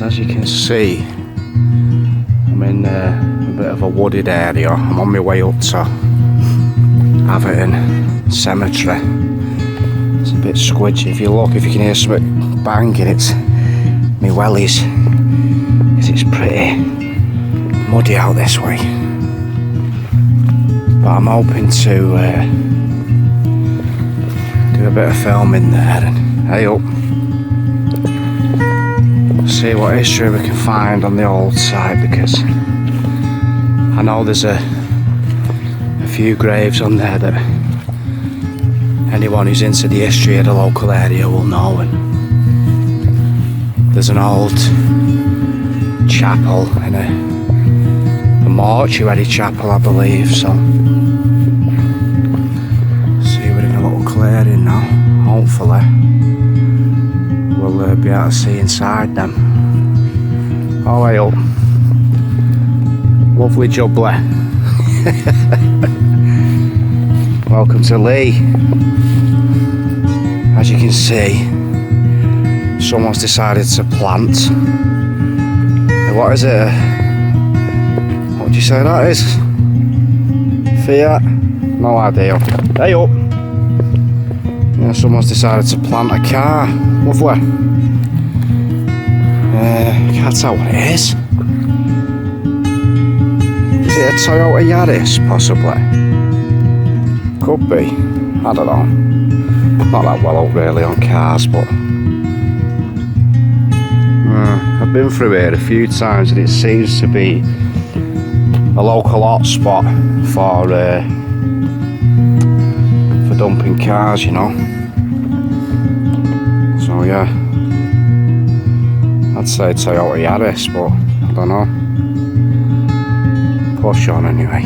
guys, as you can see, I'm in a bit of a wooded area. I'm on my way up to Atherton Cemetery. It's a bit squidgy. If you can hear something banging, it's my wellies, because it's pretty muddy out this way. But I'm hoping to do a bit of filming there and hey up, see what history we can find on the old site, because I know there's a few graves on there that anyone who's into the history of the local area will know. And there's an old chapel in a mortuary chapel, I believe. So see, we're in a little clearing now. Hopefully we'll be able to see inside them. Oh, hey up, lovely jubbly. Welcome to Lee. As you can see, someone's decided to plant. What is it? What would you say that is? Fiat? No idea. Hey up! Yeah, someone's decided to plant a car. Lovely. Can't tell what it is. Is it a Toyota Yaris, possibly? Could be. I don't know. Not that well up really on cars, but I've been through here a few times and it seems to be a local hotspot for dumping cars, you know. So yeah, I'd say Toyota Yaris, but I don't know. Push on anyway.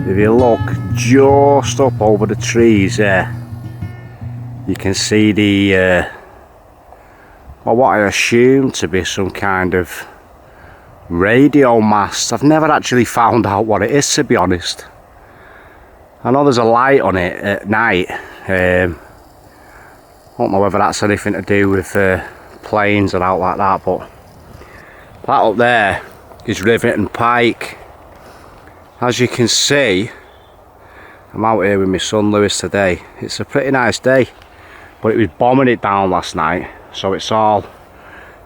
If you look just up over the trees there, you can see the well, what I assume to be some kind of radio mast. I've never actually found out what it is, to be honest. I know there's a light on it at night. I don't know whether that's anything to do with planes or out like that, but that up there is Rivet Pike. As you can see, I'm out here with my son Lewis today. It's a pretty nice day, but it was bombing it down last night, so it's all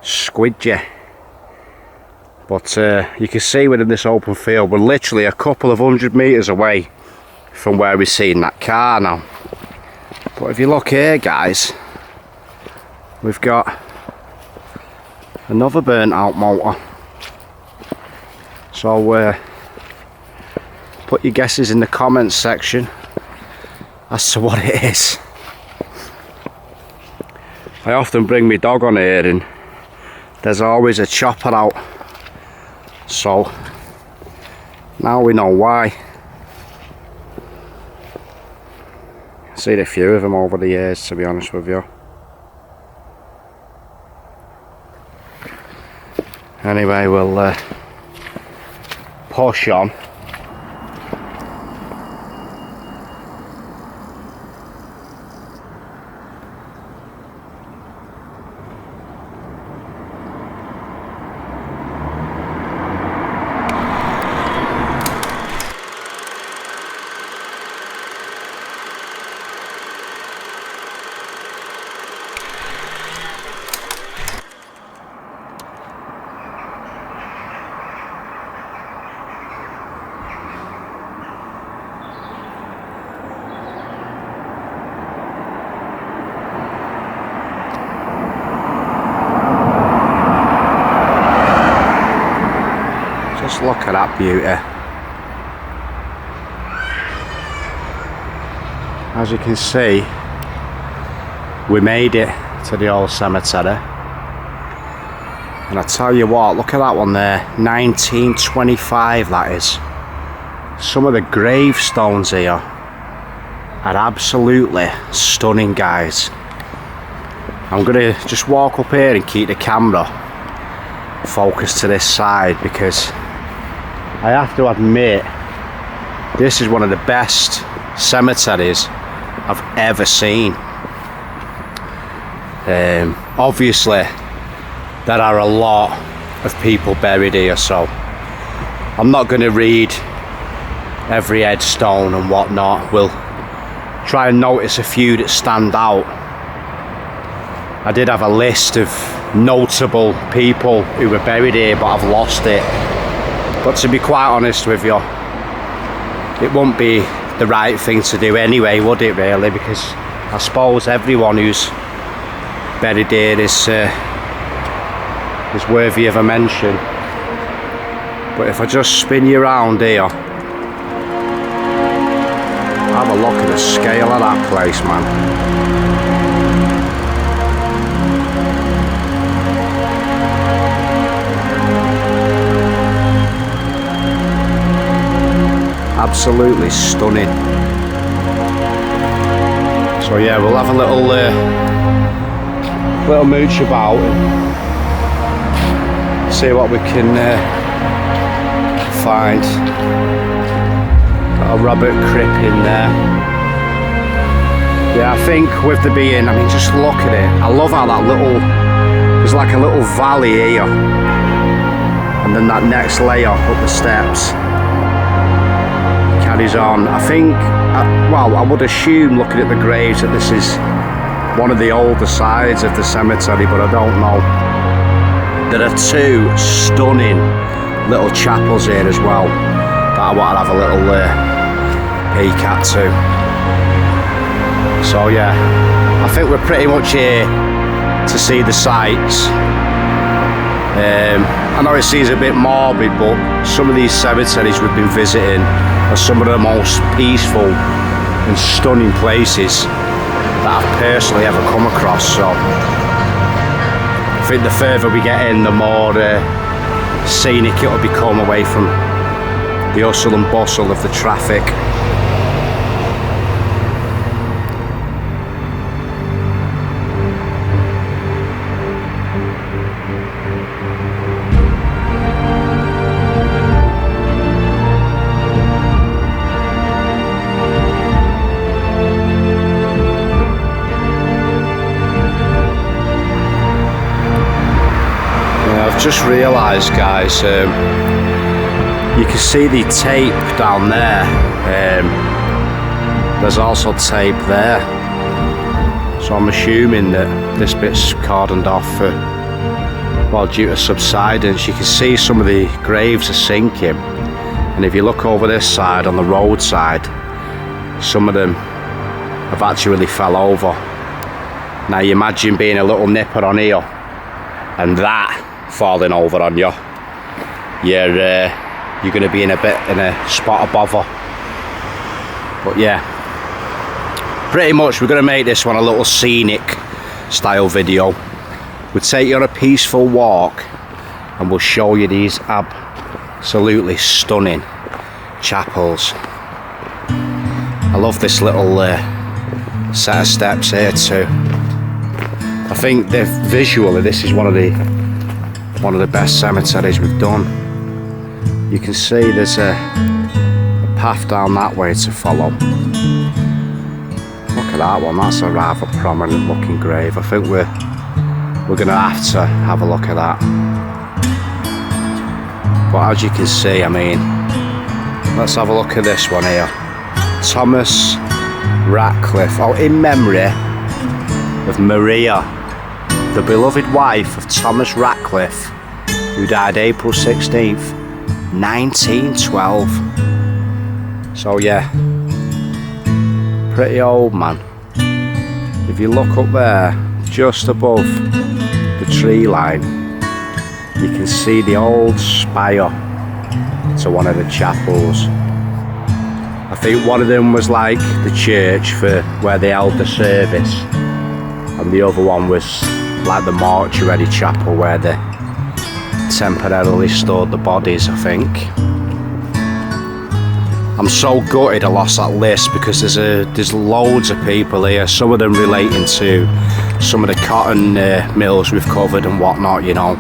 squidgy. But you can see within this open field, we're literally a couple of 100 metres away from where we've seen that car now. But if you look here, guys, we've got another burnt out motor. So put your guesses in the comments section as to what it is. I often bring my dog on here and there's always a chopper out, so now we know why. I've seen a few of them over the years, to be honest with you. Anyway, we'll push on. Just look at that beauty. As you can see, we made it to the old cemetery. And I tell you what, look at that one there, 1925 that is. Some of the gravestones here are absolutely stunning, guys. I'm gonna just walk up here and keep the camera focused to this side, because I have to admit, this is one of the best cemeteries I've ever seen. Obviously there are a lot of people buried here, so I'm not going to read every headstone and whatnot. We'll try and notice a few that stand out. I did have a list of notable people who were buried here, but I've lost it. But to be quite honest with you, it won't be the right thing to do anyway, would it really? Because I suppose everyone who's buried here is worthy of a mention. But if I just spin you around here, have a look at the scale of that place, man. Absolutely stunning. So yeah, we'll have a little mooch about and see what we can find. Got a Robert Cripp in there. Yeah, I think with the being, I mean, just look at it. I love how that there's like a little valley here, and then that next layer up the steps carries on. I think, well, I would assume looking at the graves that this is one of the older sides of the cemetery, but I don't know. There are two stunning little chapels here as well that I want to have a little peek at too. So yeah, I think we're pretty much here to see the sights. I know it seems a bit morbid, but some of these cemeteries we've been visiting are some of the most peaceful and stunning places that I've personally ever come across. So I think the further we get in, the more scenic it'll become away from the hustle and bustle of the traffic. Just realised, guys, you can see the tape down there. There's also tape there, so I'm assuming that this bit's cordoned off for, well, due to subsidence. You can see some of the graves are sinking, and if you look over this side on the roadside, some of them have actually fell over. Now you imagine being a little nipper on here and that falling over on you, you're going to be in a spot of bother. But yeah, pretty much we're going to make this one a little scenic style video. We'll take you on a peaceful walk and we'll show you these absolutely stunning chapels. I love this little set of steps here too. I think visually this is one of the best cemeteries we've done. You can see there's a path down that way to follow. Look at that one, that's a rather prominent looking grave. I think we're going to have a look at that. But as you can see, I mean, let's have a look at this one here. Thomas Ratcliffe, in memory of Maria, the beloved wife of Thomas Ratcliffe, who died April 16th, 1912. So yeah, pretty old, man. If you look up there, just above the tree line, you can see the old spire to one of the chapels. I think one of them was like the church for where they held the service, and the other one was like the mortuary chapel where they temporarily stored the bodies, I think. I'm so gutted I lost that list because there's loads of people here, some of them relating to some of the cotton mills we've covered and whatnot, you know.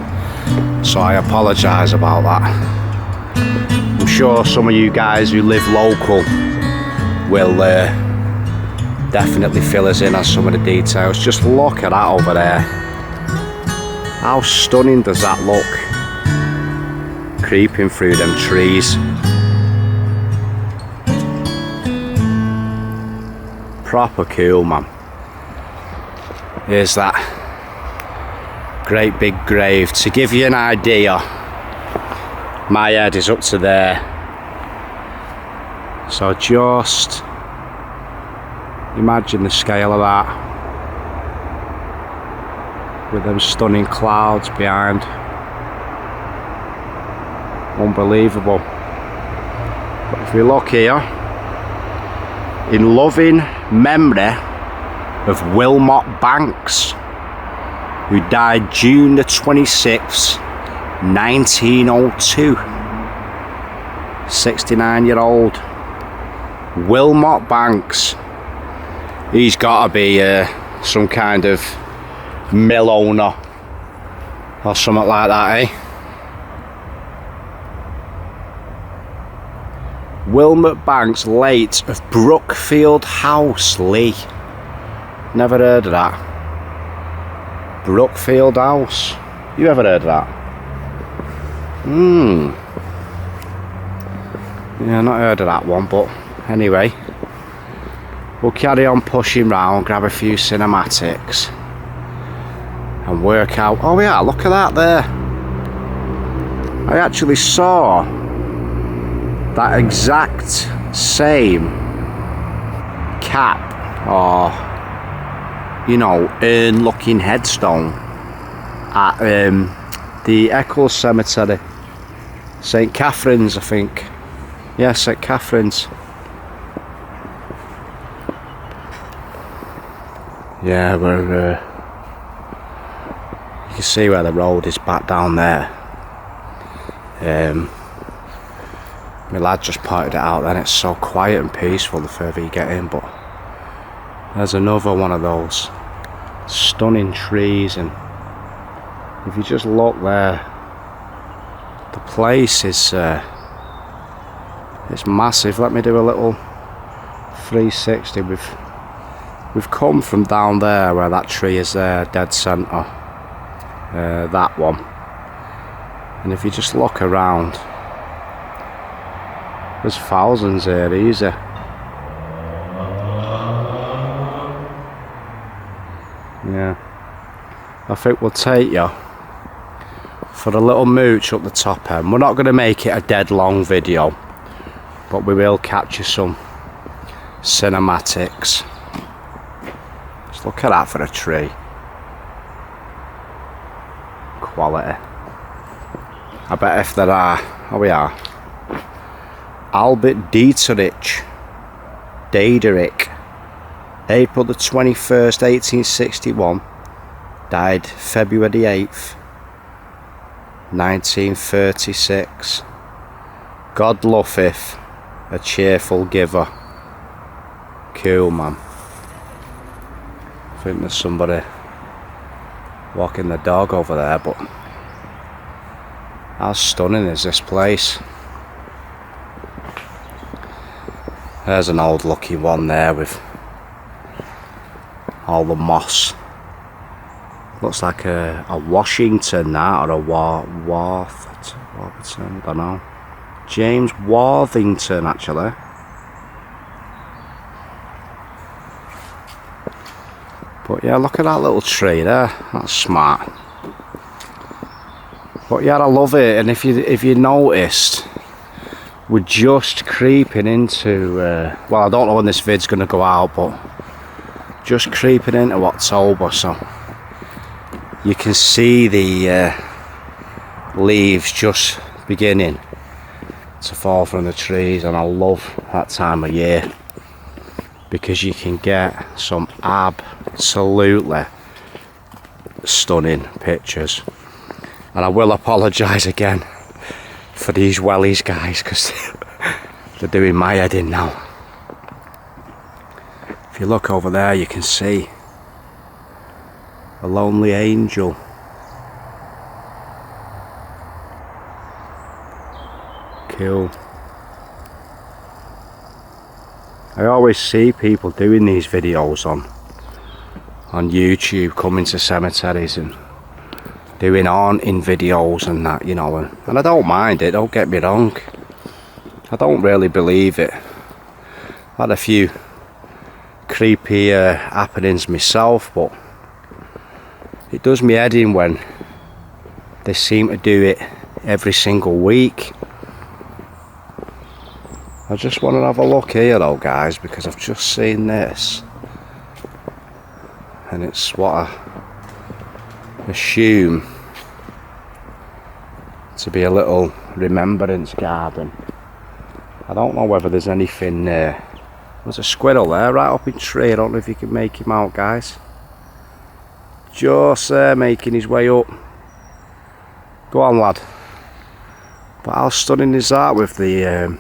So I apologise about that. I'm sure some of you guys who live local will definitely fill us in on some of the details. Just look at that over there. How stunning does that look? Creeping through them trees. Proper cool, man. Here's that great big grave. To give you an idea, my head is up to there. So just imagine the scale of that, with them stunning clouds behind. Unbelievable. But if we look here, in loving memory of Wilmot Banks, who died June the 26th, 1902. 69-year-old Wilmot Banks. He's got to be some kind of mill owner or something like that, eh? Wilmot Banks, late of Brookfield House, Lee. Never heard of that. Brookfield House. You ever heard of that? Yeah, not heard of that one, but anyway. We'll carry on pushing round, grab a few cinematics and work out. Oh yeah, look at that there. I actually saw that exact same cap, or you know, urn looking headstone at the Atherton Cemetery, St. Catherine's, I think. Yeah, St. Catherine's. Yeah, we're you can see where the road is back down there. My lad just pointed it out then, it's so quiet and peaceful the further you get in, but there's another one of those stunning trees, and if you just look there, the place is it's massive. Let me do a little 360. We've come from down there where that tree is there, dead centre, that one, and if you just look around, there's thousands here, easy. Yeah, I think we'll take you for a little mooch up the top end. We're not going to make it a dead long video, but we will capture some cinematics. Just look at that for a tree. Quality. I bet if there are, oh we are, Albert Derelict, April the 21st, 1861, died February the 8th, 1936. God loveth a cheerful giver. Cool, man. I think there's somebody walking the dog over there, but how stunning is this place? There's an old looking one there with all the moss. Looks like a Washington, that, or a Warthington, I don't know. James Worthington, actually. But yeah, look at that little tree there. That's smart. But yeah, I love it. And if you noticed, we're just creeping into, well, I don't know when this vid's going to go out, but just creeping into October, so you can see the leaves just beginning to fall from the trees, and I love that time of year because you can get some absolutely stunning pictures. And I will apologise again for these wellies, guys, because they're doing my head in now. If you look over there, you can see a lonely angel. Cool. I always see people doing these videos on YouTube, coming to cemeteries and doing haunting videos and that, you know, and I don't mind it, don't get me wrong. I don't really believe it. I've had a few creepy happenings myself, but it does me head in when they seem to do it every single week. I just want to have a look here though, guys, because I've just seen this, and it's what I assume to be a little remembrance garden. I don't know whether there's anything there. There's a squirrel there right up in tree. I don't know if you can make him out, guys. Just making his way up. Go on, lad. But how stunning is that with the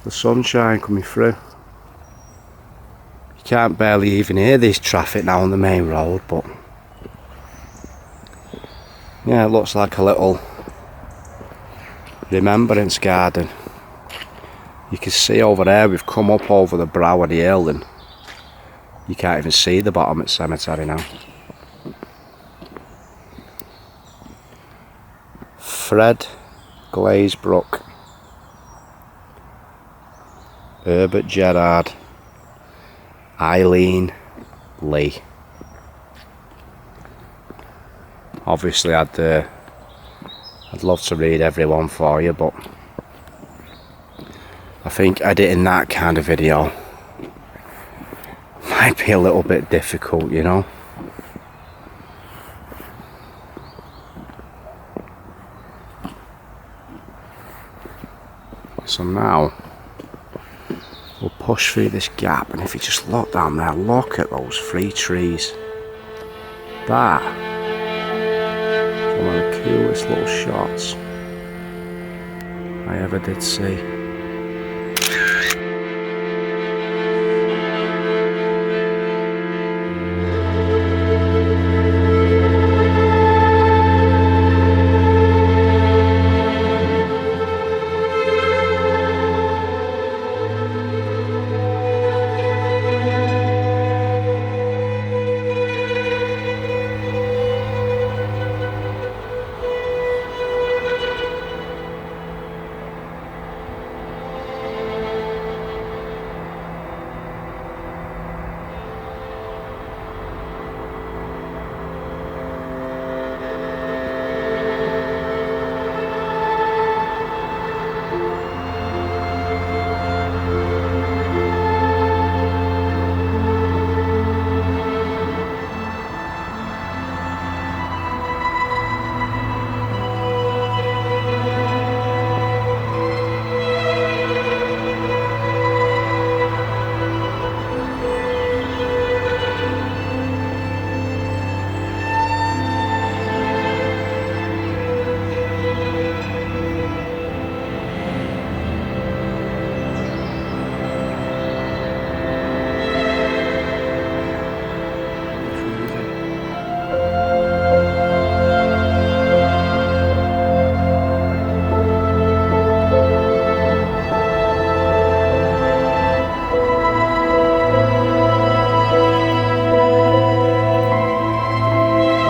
sunshine coming through? You can't barely even hear this traffic now on the main road, but yeah, it looks like a little remembrance garden. You can see over there we've come up over the brow of the hill and you can't even see the bottom at cemetery now. Fred Glazebrook, Herbert Gerard, Eileen Lee. Obviously I'd love to read everyone for you, but I think editing that kind of video might be a little bit difficult, you know. So now we'll push through this gap, and if you just look down there, look at those 3 trees. That is one of the coolest little shots I ever did see.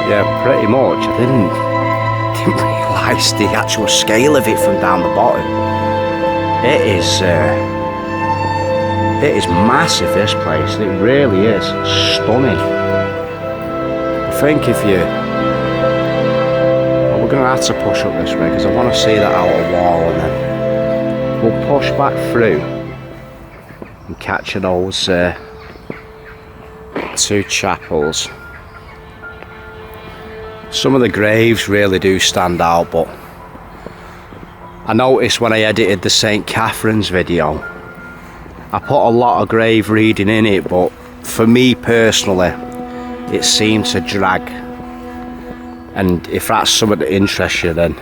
Yeah, pretty much. I didn't realise the actual scale of it from down the bottom. It is massive, this place. It really is stunning. I think if you... Well, we're going to have to push up this way because I want to see that outer wall, and then we'll push back through and capture those 2 chapels. Some of the graves really do stand out, but I noticed when I edited the St. Catherine's video, I put a lot of grave reading in it, but for me personally, it seemed to drag. And if that's something that interests you, then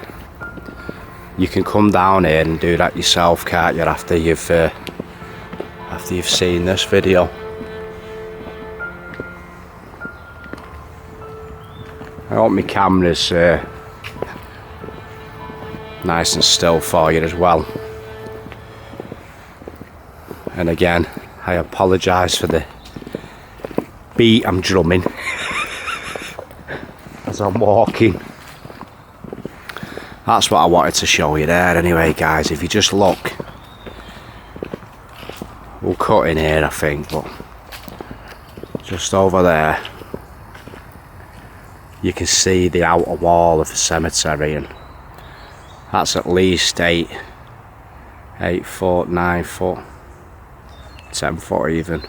you can come down here and do that yourself, can't you, after you've seen this video. I hope my camera's nice and still for you as well. And again, I apologise for the beat I'm drumming as I'm walking. That's what I wanted to show you there anyway, guys. If you just look, we'll cut in here I think, but just over there you can see the outer wall of the cemetery, and that's at least 8 foot, 9 foot, 10 foot even.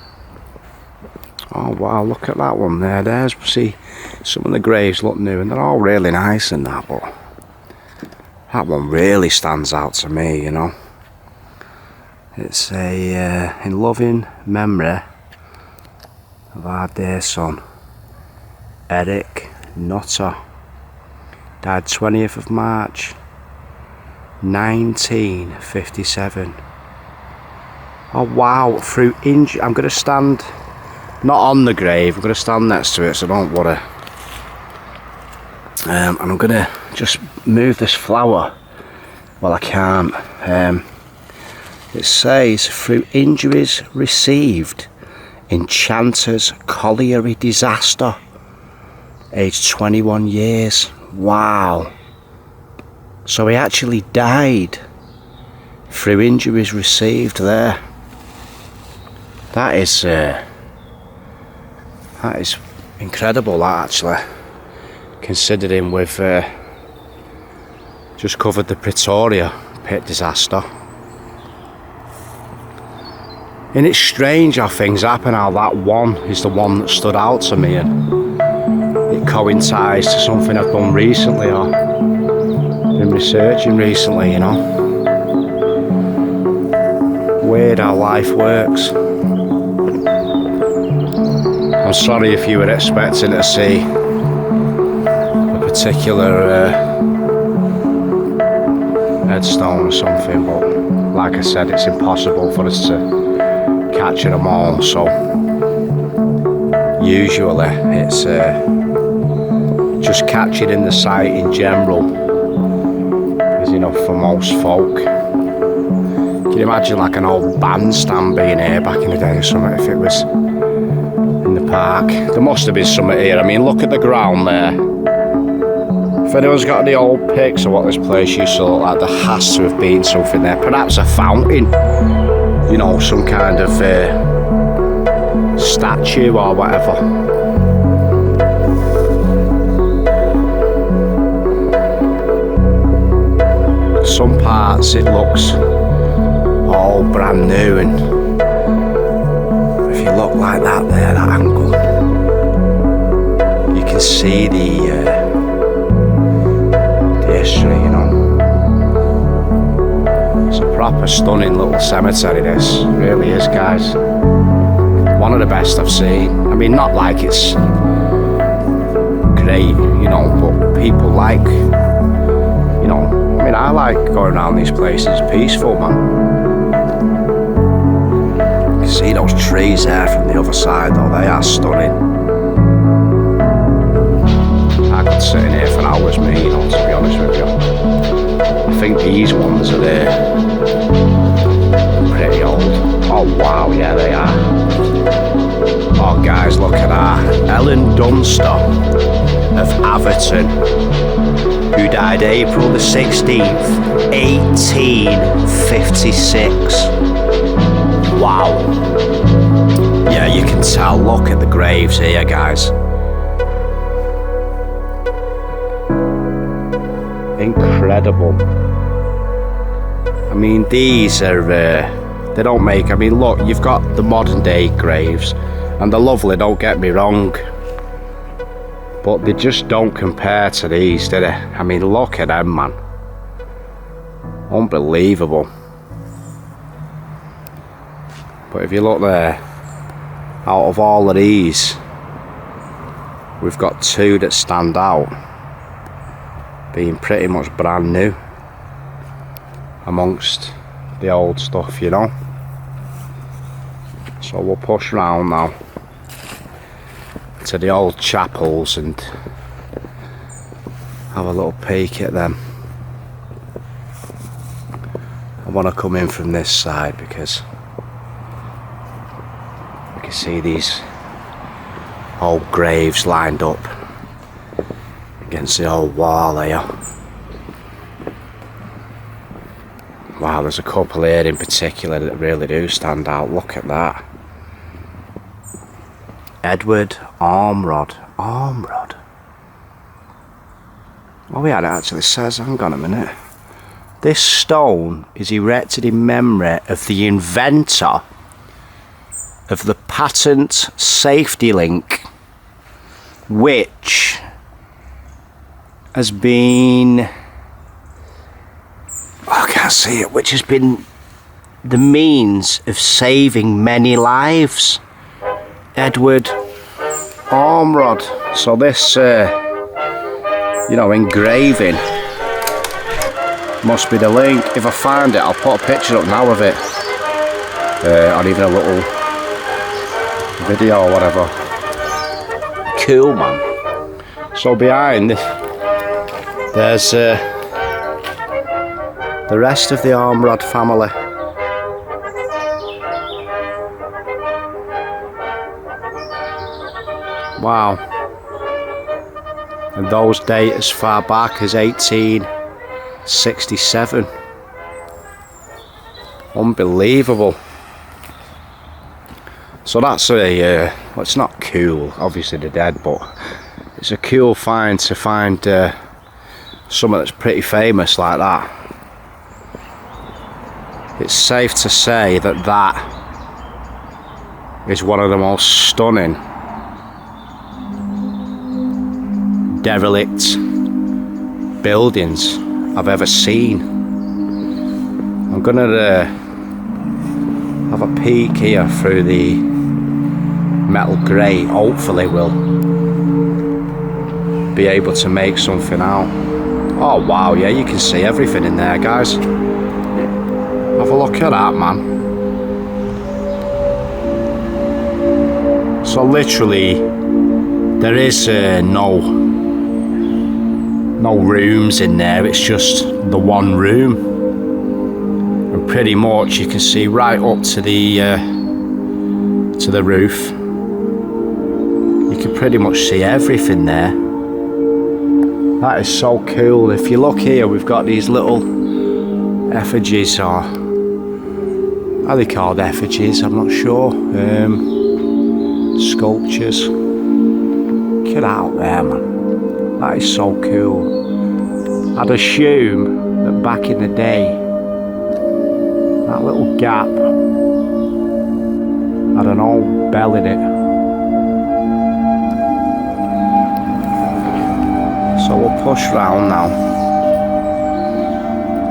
Oh wow, look at that one there. There's, see, some of the graves look new and they're all really nice and that, but that one really stands out to me, you know. It's a in loving memory of our dear son Eric Nutter, died 20th of March 1957. Oh wow, through injury. I'm going to stand not on the grave, I'm going to stand next to it, so don't worry. And I'm going to just move this flower. Well, I can't. It says, through injuries received in Chanter's colliery disaster, aged 21 years. Wow. So he actually died through injuries received there. That is incredible, that, actually, considering we've just covered the Pretoria pit disaster. And it's strange how things happen, how that one is the one that stood out to me, and it coincides to something I've done recently or been researching recently, you know. Weird how life works. I'm sorry if you were expecting to see a particular headstone or something, but like I said, it's impossible for us to capture them all, so usually it's just capturing the site in general is enough for most folk. Can you imagine like an old bandstand being here back in the day or something, if it was in the park? There must have been something here. I mean, look at the ground there. If anyone's got any old pics of what this place used to look like, there has to have been something there. Perhaps a fountain, you know, some kind of statue or whatever. Some parts it looks all brand new, and if you look like that there, that angle, you can see the history, you know. It's a proper stunning little cemetery, this really is, guys. One of the best I've seen. I mean, not like it's great, you know, but people like, you know, I mean, I like going around these places. It's peaceful, man. You can see those trees there from the other side, though. They are stunning. I could sit in here for hours, me, you know, to be honest with you. I think these ones are there. Pretty old. Oh wow, yeah, they are. Oh guys, look at that. Ellen Dunster of Atherton, who died April the 16th, 1856. Wow. Yeah, you can tell. Look at the graves here, guys. Incredible. I mean, these are, they don't make, I mean, look, you've got the modern day graves, and they're lovely, don't get me wrong, but they just don't compare to these, do they? I mean, look at them, man. Unbelievable. But if you look there, out of all of these, we've got two that stand out, being pretty much brand new amongst the old stuff, you know. So we'll push round now to the old chapels and have a little peek at them. I want to come in from this side because see these old graves lined up against the old wall here. Wow, there's a couple here in particular that really do stand out. Look at that. Edward Armrod. Armrod. Oh yeah, it actually says, hang on a minute. This stone is erected in memory of the inventor of the patent safety link, which has been, I can't see it, which has been the means of saving many lives. Edward Armrod. So this, you know, engraving must be the link. If I find it, I'll put a picture up now of it, or even a little video or whatever. Cool, man. So behind this, there's the rest of the Armrod family. Wow. And those date as far back as 1867. Unbelievable. So that's a, well, it's not cool, obviously they're dead, but it's a cool find to find something that's pretty famous like that. It's safe to say that that is one of the most stunning derelict buildings I've ever seen. I'm gonna have a peek here through the metal grate. Hopefully we'll be able to make something out. Oh wow, yeah, you can see everything in there, guys. Have a look at that, man. So literally there is no rooms in there, it's just the one room, and pretty much you can see right up to the roof. You can pretty much see everything there. That is so cool. If you look here, we've got these little effigies, or are they called effigies? I'm not sure. Sculptures. Get out there, man. That is so cool. I'd assume that back in the day, that little gap had an old bell in it. So we'll push round now.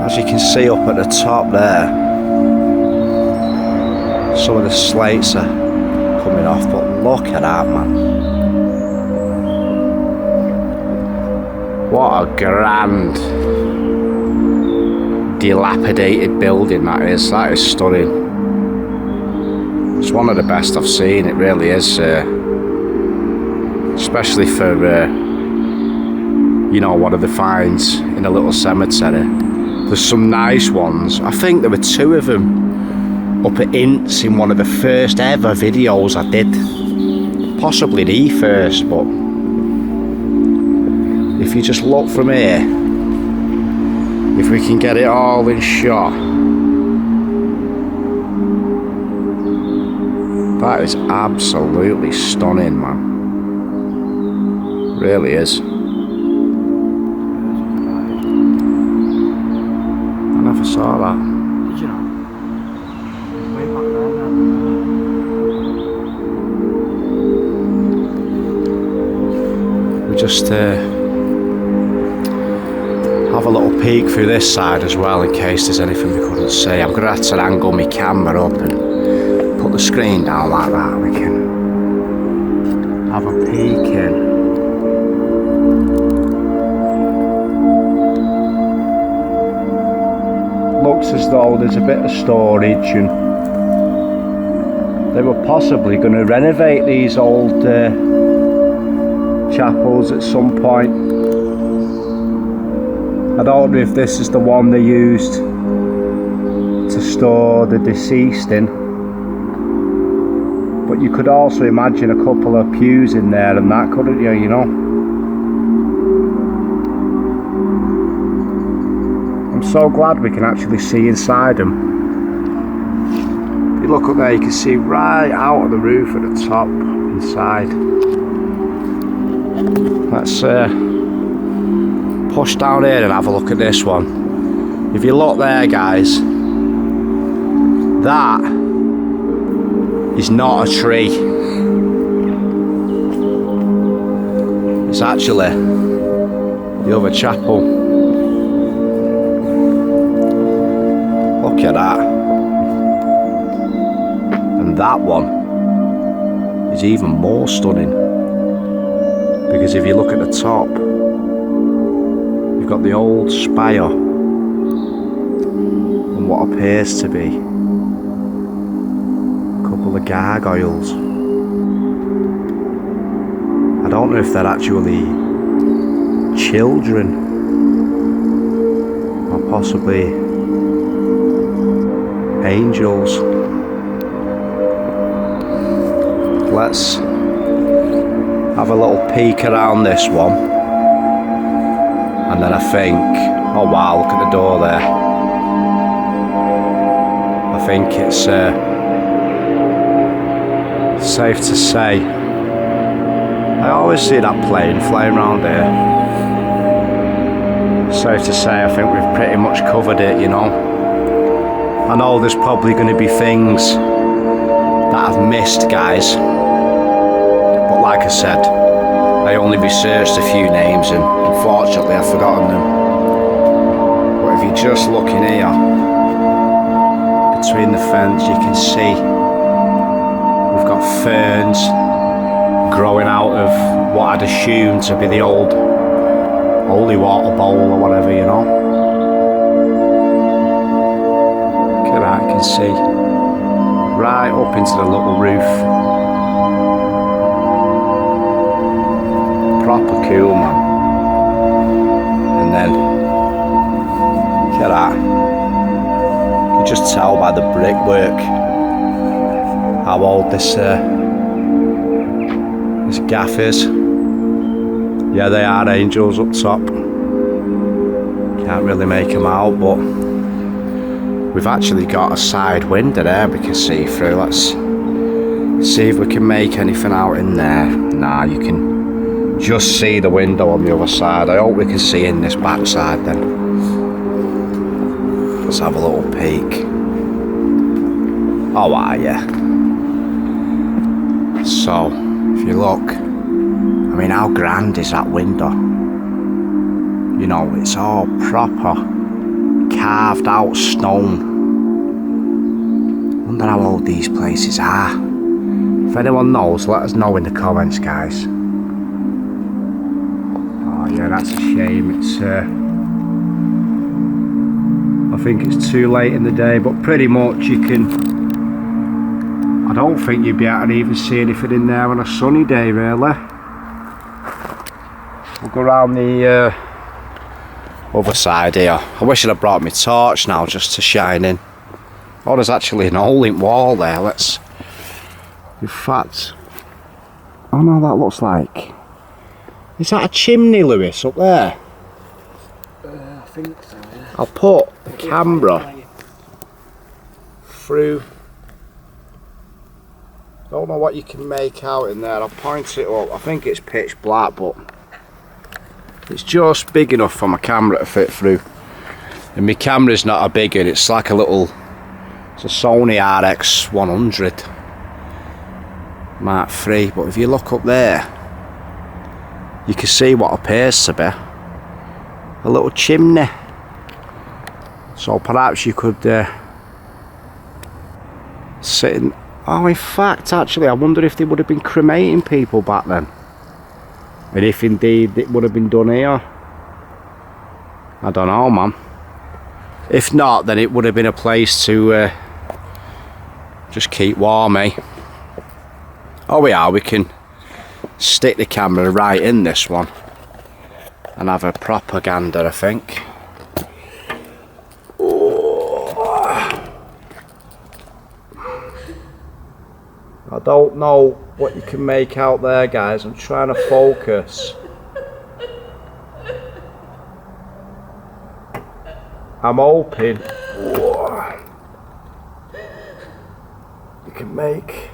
As you can see up at the top there, some of the slates are coming off, but look at that, man. What a grand, dilapidated building that is. That is stunning. It's one of the best I've seen, it really is. Especially for, you know, one of the finds in a little cemetery. There's some nice ones. I think there were two of them up at Ince in one of the first ever videos I did. Possibly the first, but if you just look from here, if we can get it all in shot, that is absolutely stunning, man. Really is. I never saw that. Did you know? Way back there. We just have a little peek through this side as well, in case there's anything we couldn't see. I'm gonna have to angle my camera up and put the screen down like that. We can have a peek in. Looks as though there's a bit of storage, and they were possibly going to renovate these old chapels at some point. I don't know if this is the one they used to store the deceased in, but But you could also imagine a couple of pews in there and that, couldn't you, you know? I'm so glad we can actually see inside them. If you look up there, you can see right out of the roof at the top, inside. Let's push down here and have a look at this one. If you look there, guys, that is not a tree. It's actually the other chapel. Look at that. And that one is even more stunning. Because if you look at the top, you've got the old spire and what appears to be a couple of gargoyles. I don't know if they're actually children or possibly angels. Let's have a little peek around this one, and then I think, oh wow, look at the door there. I think it's safe to say, I always see that plane flying around here. Safe to say, I think we've pretty much covered it, you know. I know there's probably going to be things that I've missed, guys. But like I said, I only researched a few names and unfortunately I've forgotten them. But if you're just looking here, between the fence you can see we've got ferns growing out of what I'd assume to be the old holy water bowl or whatever, you know. Look at that, you can see right up into the little roof. Proper cool, man. And then look at that. You can just tell by the brickwork how old this gaff is. Yeah, they are angels up top. Can't really make them out, but we've actually got a side window there we can see through. Let's see if we can make anything out in there. Nah, you can just see the window on the other side. I hope we can see in this back side then. Let's have a little peek. Oh, are ya? So, if you look, I mean, how grand is that window? You know, it's all proper carved out stone. I wonder how old these places are. If anyone knows, let us know in the comments, guys. Oh yeah, that's a shame. It's I think it's too late in the day, but pretty much you can, I don't think you'd be able to even see anything in there on a sunny day, really. We'll go around the other side here. I wish I'd have brought my torch now just to shine in. Oh, there's actually an hole in wall there. Let's, in fact, oh no, that looks like, is that a chimney, Lewis, up there? I think so, yeah. I'll put the camera through. Don't know what you can make out in there. I'll point it up. I think it's pitch black, but it's just big enough for my camera to fit through. And my camera's not a big one. It's like a little, it's a Sony RX 100 Mark III. But if you look up there, you can see what appears to be a little chimney. So perhaps you could sit in. Oh, in fact, actually, I wonder if they would have been cremating people back then. And if indeed it would have been done here. I don't know, man. If not, then it would have been a place to just keep warm, eh? Oh, we can stick the camera right in this one and have a proper gander, I think. I don't know what you can make out there, guys. I'm trying to focus. I'm hoping you can make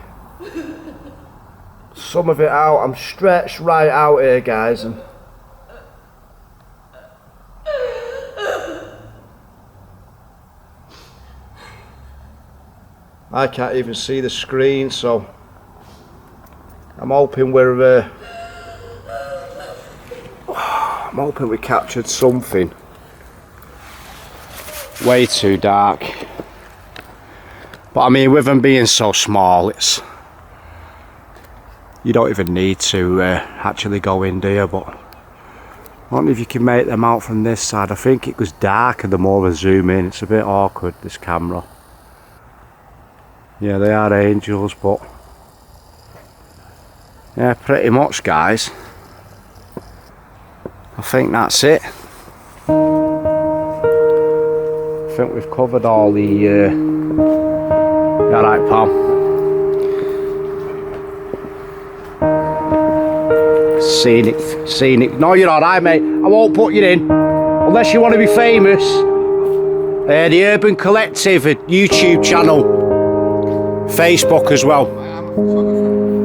some of it out. I'm stretched right out here, guys, and I can't even see the screen, so I'm hoping I'm hoping we captured something. Way too dark, but I mean, with them being so small, you don't even need to actually go in there. But I don't know if you can make them out from this side. I think it was darker the more I zoom in. It's a bit awkward, this camera. Yeah, they are angels, but yeah, pretty much, guys. I think that's it. I think we've covered all the alright, pal. Scenic. No, you're alright, mate. I won't put you in unless you want to be famous. The Urban Collective YouTube channel, Facebook as well.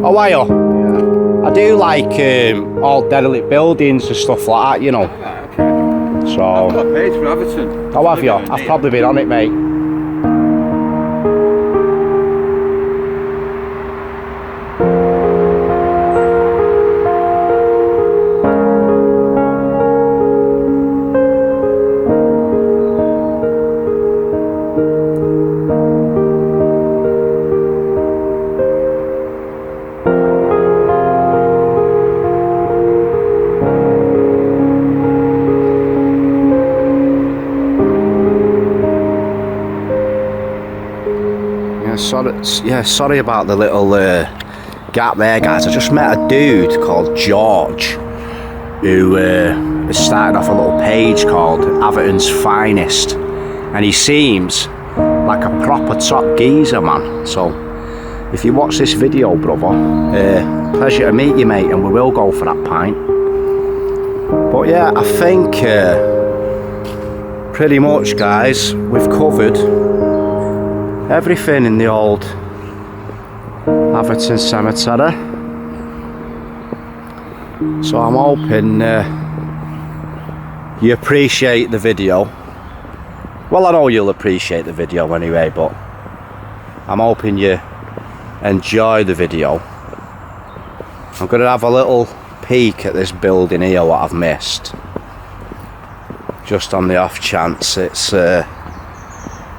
Oh, are you? Yeah. I do like all derelict buildings and stuff like that, you know. So, I've got a page for Atherton. Oh, have you? I've probably been on it, mate. Sorry about the little gap there, guys. I just met a dude called George who has started off a little page called Atherton's Finest, and he seems like a proper top geezer, man. So if you watch this video, brother, pleasure to meet you, mate, and we will go for that pint. But yeah, I think pretty much, guys, we've covered everything in the old Atherton Cemetery. So I'm hoping you appreciate the video. Well, I know you'll appreciate the video anyway, but I'm hoping you enjoy the video. I'm going to have a little peek at this building here, what I've missed, just on the off chance it's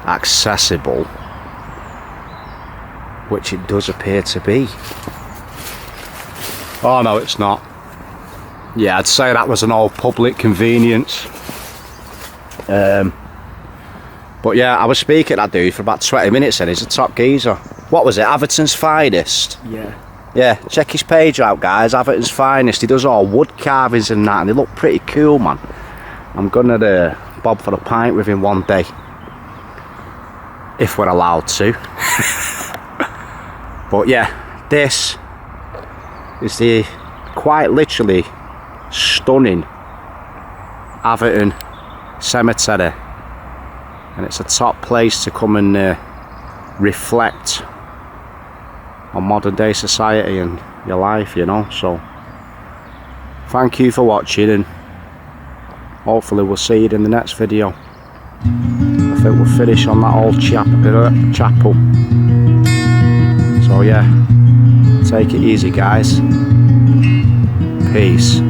accessible, which it does appear to be. Oh no, it's not. Yeah, I'd say that was an old public convenience. But yeah, I was speaking to that dude for about 20 minutes and he's a top geezer. What was it, Atherton's Finest? Yeah. Yeah, check his page out, guys, Atherton's Finest. He does all wood carvings and that, and they look pretty cool, man. I'm gonna bob for a pint with him one day, if we're allowed to. But yeah, this is the quite literally stunning Atherton Cemetery, and it's a top place to come and reflect on modern day society and your life, you know. So thank you for watching, and hopefully we'll see you in the next video. I think we'll finish on that old chapel. So yeah, take it easy, guys. Peace.